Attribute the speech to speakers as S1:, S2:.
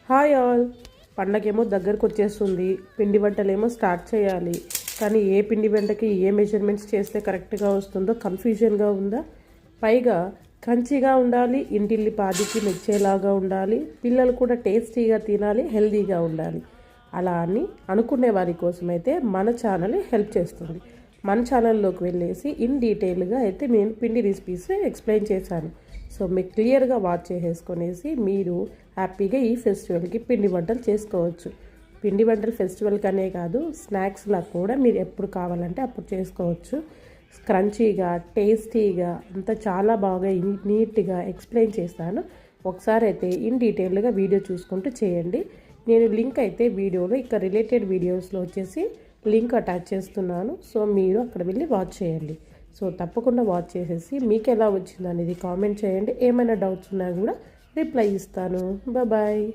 S1: Hi all. పండగేమో దగ్గరకు వచ్చేస్తుంది. పిండి వంటలేమో స్టార్ట్ చేయాలి. కానీ ఏ పిండి వంటకి ఏ మెజర్మెంట్స్ చేస్తే కరెక్ట్గా వస్తుందో కన్ఫ్యూజన్గా ఉందా? పైగా క్రంచీగా ఉండాలి, ఇంటిల్లి పాదికి మెచ్చేలాగా ఉండాలి, పిల్లలు కూడా టేస్టీగా తినాలి, హెల్తీగా ఉండాలి. అలా అని అనుకునే వారి కోసమైతే మన ఛానల్ హెల్ప్ చేస్తుంది. మన ఛానల్లోకి వెళ్ళేసి ఇన్ డీటెయిల్గా అయితే నేను పిండి రెసిపీస్ ఎక్స్ప్లెయిన్ చేశాను. సో మీకు క్లియర్గా వాచ్ చేసేసుకొనేసి మీరు హ్యాపీగా ఈ ఫెస్టివల్కి పిండి వంటలు చేసుకోవచ్చు. పిండి వంటలు ఫెస్టివల్కి అనే కాదు, స్నాక్స్లా కూడా మీరు ఎప్పుడు కావాలంటే అప్పుడు చేసుకోవచ్చు. క్రంచీగా, టేస్టీగా అంతా చాలా బాగా నీట్గా ఎక్స్ప్లెయిన్ చేస్తాను. ఒకసారి అయితే ఇన్ డీటెయిల్గా వీడియో చూసుకుంటూ చేయండి. నేను లింక్ అయితే వీడియోలో ఇక్కడ రిలేటెడ్ వీడియోస్లో వచ్చేసి లింక్ అటాచ్ చేస్తున్నాను. సో మీరు అక్కడ వెళ్ళి వాచ్ చేయండి. సో తప్పకుండా వాచ్ చేసేసి మీకు ఎలా వచ్చింది అనేది కామెంట్ చేయండి. ఏమైనా డౌట్స్ ఉన్నా కూడా రిప్లై ఇస్తాను. బాయ్.